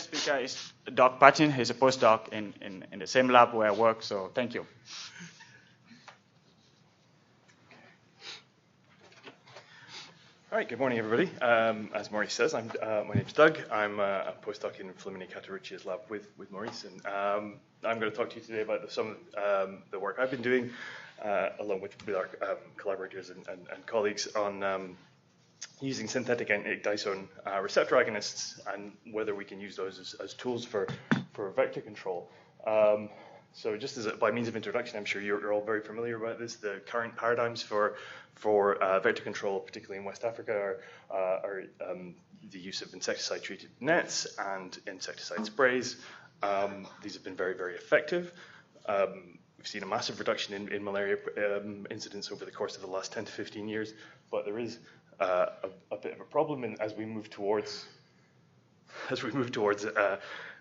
next speaker is Doc Paton. He's a postdoc in the same lab where I work, so thank you. All right, good morning, everybody. As Maurice says, my name's Doug. I'm a postdoc in Flamini Cataruccia's lab with Maurice, and I'm going to talk to you today about some of the work I've been doing, along with our collaborators and colleagues on using synthetic ecdysone receptor agonists and whether we can use those as tools for vector control. So just by means of introduction, I'm sure you're all very familiar about this. The current paradigms for vector control, particularly in West Africa, are the use of insecticide-treated nets and insecticide sprays. These have been very, very effective. We've seen a massive reduction in malaria incidence over the course of the last 10 to 15 years, but there is a bit of a problem as we move towards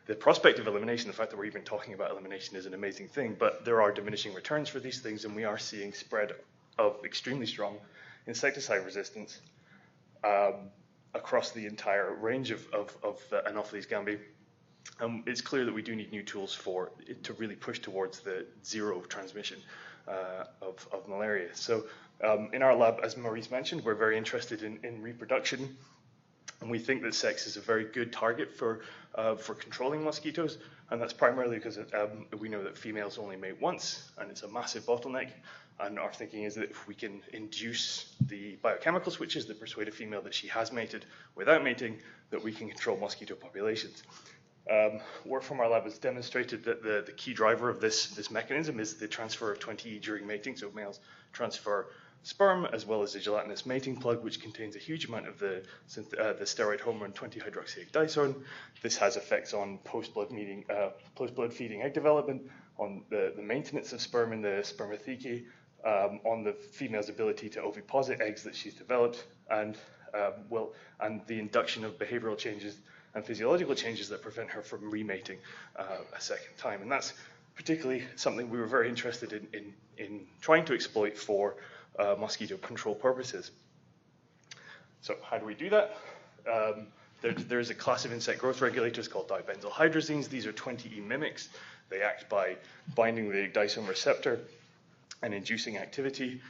the prospect of elimination. The fact that we're even talking about elimination is an amazing thing, but there are diminishing returns for these things, and we are seeing spread of extremely strong insecticide resistance across the entire range of Anopheles gambiae. It's clear that we do need new tools to really push towards the zero transmission of malaria. So in our lab, as Maurice mentioned, we're very interested in reproduction. And we think that sex is a very good target for controlling mosquitoes, and that's primarily because we know that females only mate once, and it's a massive bottleneck. And our thinking is that if we can induce the biochemical switches that persuade a female that she has mated without mating, that we can control mosquito populations. Work from our lab has demonstrated that the key driver of this mechanism is the transfer of 20E during mating, so males transfer sperm as well as a gelatinous mating plug, which contains a huge amount of the steroid hormone 20-hydroxyecdysone. This has effects on post-blood feeding egg development, on the maintenance of sperm in the spermathecae, on the female's ability to oviposit eggs that she's developed, and the induction of behavioral changes and physiological changes that prevent her from remating a second time. And that's particularly something we were very interested in trying to exploit for mosquito control purposes. So how do we do that? There's a class of insect growth regulators called dibenzylhydrazines. These are 20E mimics. They act by binding the ecdysone receptor and inducing activity.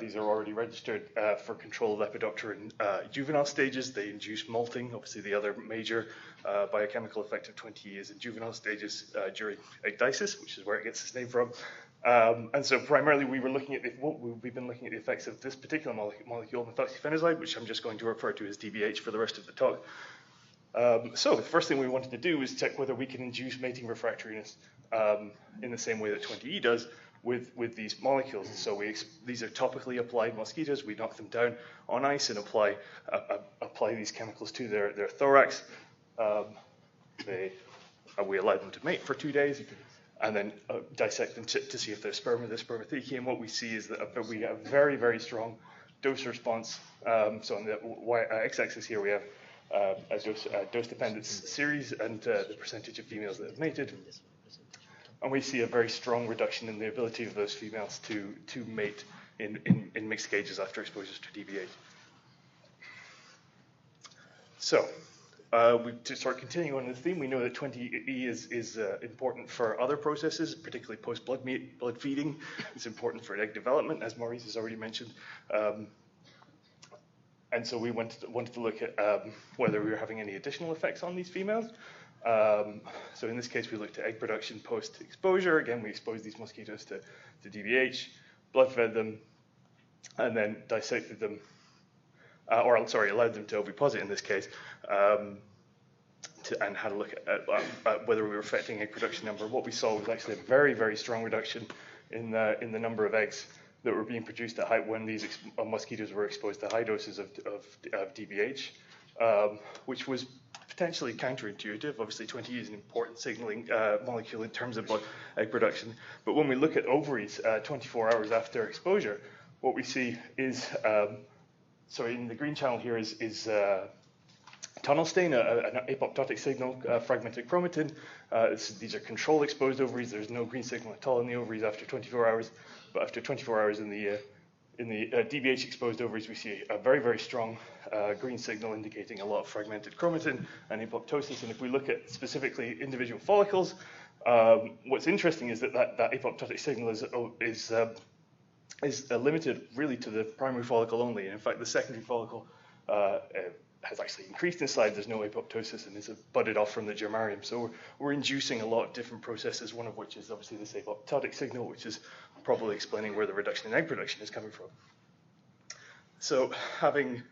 These are already registered for control of Lepidoptera in juvenile stages. They induce molting. Obviously, the other major biochemical effect of 20E is in juvenile stages during ecdysis, which is where it gets its name from. And so primarily we've been looking at the effects of this particular molecule, methoxyfenazide, which I'm just going to refer to as DBH for the rest of the talk. So the first thing we wanted to do is check whether we can induce mating refractoriness in the same way that 20E does with these molecules. So these are topically applied mosquitoes. We knock them down on ice and apply these chemicals to their thorax. We allow them to mate for 2 days, and then dissect them to see if there's sperm in the spermathecae. And what we see is that we have very, very strong dose response. So on the x-axis here we have a dose dependence series and the percentage of females that have mated. And we see a very strong reduction in the ability of those females to mate in mixed cages after exposures to DBH. So to start continuing on the theme, we know that 20E is important for other processes, particularly post-blood feeding. It's important for egg development, as Maurice has already mentioned. And so we wanted to look at whether we were having any additional effects on these females. So in this case, we looked at egg production post-exposure. Again, we exposed these mosquitoes to DBH, blood-fed them, and then dissected them, allowed them to oviposit in this case, and had a look at whether we were affecting egg production number. What we saw was actually a very, very strong reduction in the number of eggs that were being produced at height when these mosquitoes were exposed to high doses of DBH, which was potentially counterintuitive. Obviously, 20E is an important signaling molecule in terms of egg production. But when we look at ovaries 24 hours after exposure, what we see is, in the green channel here is tunnel stain, an apoptotic signal, fragmented chromatin. These are control exposed ovaries. There's no green signal at all in the ovaries after 24 hours. But after 24 hours in in the DBH-exposed ovaries, we see a very, very strong green signal indicating a lot of fragmented chromatin and apoptosis. And if we look at specifically individual follicles, what's interesting is that apoptotic signal is limited really to the primary follicle only. And in fact, the secondary follicle has actually increased in size. There's no apoptosis and is budded off from the germarium. So we're inducing a lot of different processes, one of which is obviously this apoptotic signal, which is probably explaining where the reduction in egg production is coming from. So having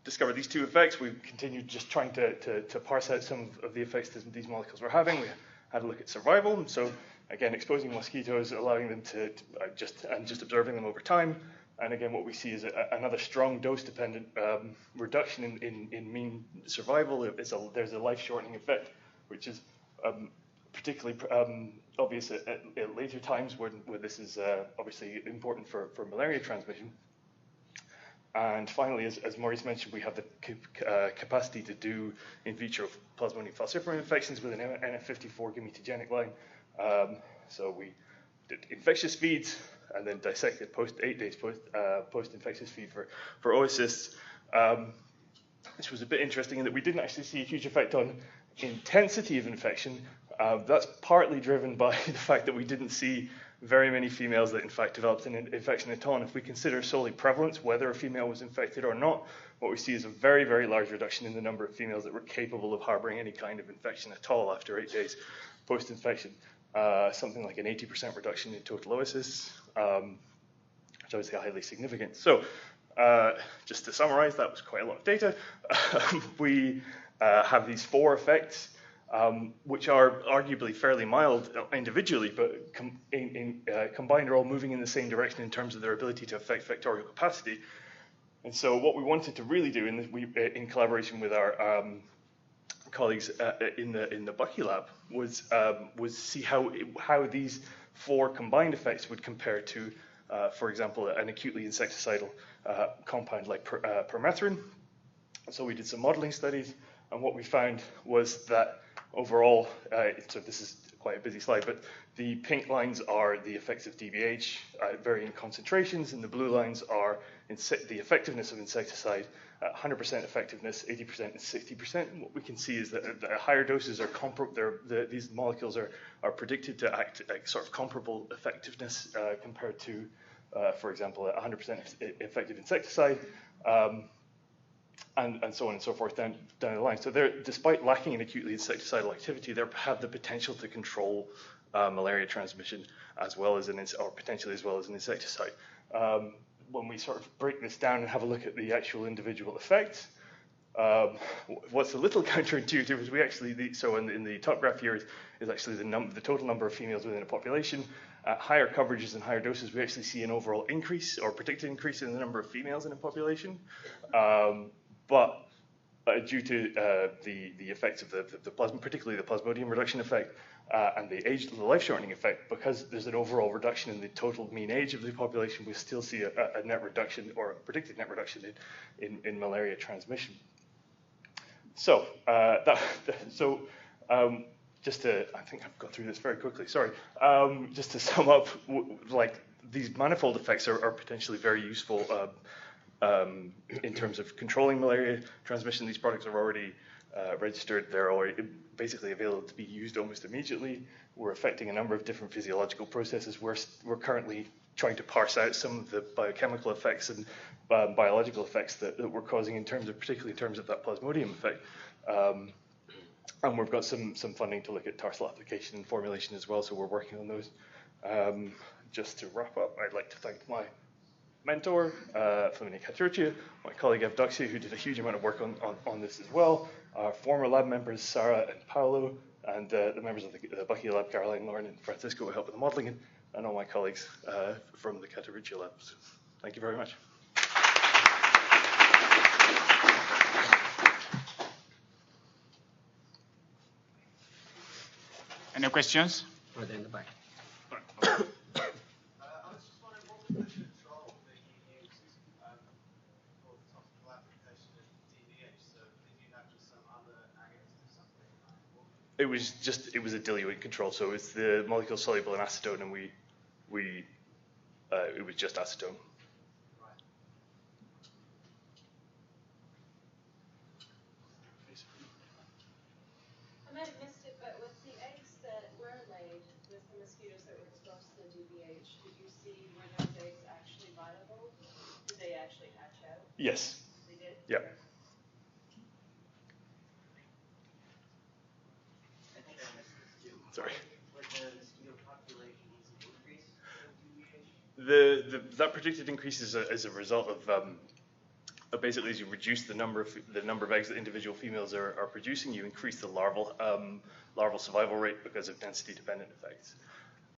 discovered these two effects, we've continued just trying to parse out some of the effects that these molecules were having. We had a look at survival. And so again, exposing mosquitoes, allowing them to just observing them over time. And again, what we see is another strong dose-dependent reduction in mean survival. There's a life-shortening effect, which is particularly obvious at later times where this is obviously important for malaria transmission. And finally, as Maurice mentioned, we have the capacity to do in vitro Plasmodium falciparum infections with an NF54 gametogenic line. So we did infectious feeds and then dissected 8 days post-infectious feed for oocysts. This was a bit interesting in that we didn't actually see a huge effect on intensity of infection. That's partly driven by the fact that we didn't see very many females that in fact developed an infection at all. And if we consider solely prevalence, whether a female was infected or not, what we see is a very, very large reduction in the number of females that were capable of harboring any kind of infection at all after 8 days post-infection. Something like an 80% reduction in total oocysts, which is obviously highly significant. So just to summarize, that was quite a lot of data. We have these 4 effects, which are arguably fairly mild individually, but combined are all moving in the same direction in terms of their ability to affect vectorial capacity. And so what we wanted to really do, in collaboration with our colleagues in the Bucky lab, was see how these 4 combined effects would compare to, for example, an acutely insecticidal compound like permethrin. So we did some modeling studies, and what we found was that overall, so this is quite a busy slide, but the pink lines are the effects of DBH at varying concentrations, and the blue lines are the effectiveness of insecticide. 100% effectiveness, 80% and 60%. And what we can see is that at higher doses are comparable. These molecules are predicted to act at sort of comparable effectiveness compared to, for example, 100% effective insecticide. And so on and so forth down the line. So despite lacking in acutely insecticidal activity, they have the potential to control malaria transmission as well as potentially as well as an insecticide. When we sort of break this down and have a look at the actual individual effects, what's a little counterintuitive is we actually, so in the top graph here is actually the total number of females within a population. At higher coverages and higher doses, we actually see an overall increase or predicted increase in the number of females in a population. But due to the effects of the plasma, particularly the plasmodium reduction effect and the life-shortening effect, because there's an overall reduction in the total mean age of the population, we still see a net reduction or a predicted net reduction in malaria transmission. So, just to, I think I've got through this very quickly, sorry. Just to sum up, like these manifold effects are potentially very useful in terms of controlling malaria transmission. These products are already registered. They're already basically available to be used almost immediately. We're affecting a number of different physiological processes. We're currently trying to parse out some of the biochemical effects and biological effects that we're causing particularly in terms of that plasmodium effect. And we've got some funding to look at tarsal application and formulation as well, so we're working on those. Just to wrap up, I'd like to thank my mentor, Flaminia Catarruccia, my colleague Evdoxia, who did a huge amount of work on this as well, our former lab members, Sarah and Paolo, and the members of the Bucky lab, Caroline, Lauren, and Francisco, who helped with the modeling, and all my colleagues from the Catarruccia labs. Thank you very much. Any questions? Right there in the back. It was a diluent control, so it's the molecule soluble in acetone, and it was just acetone. ASTMH, did you see were those eggs actually viable? Did they actually hatch out? Yes. They did? Yeah. I think I missed this too. Sorry. Would the mosquito population increase with UVH? That predicted increase is a result of basically as you reduce the number of eggs that individual females are producing, you increase the larval survival rate because of density dependent effects.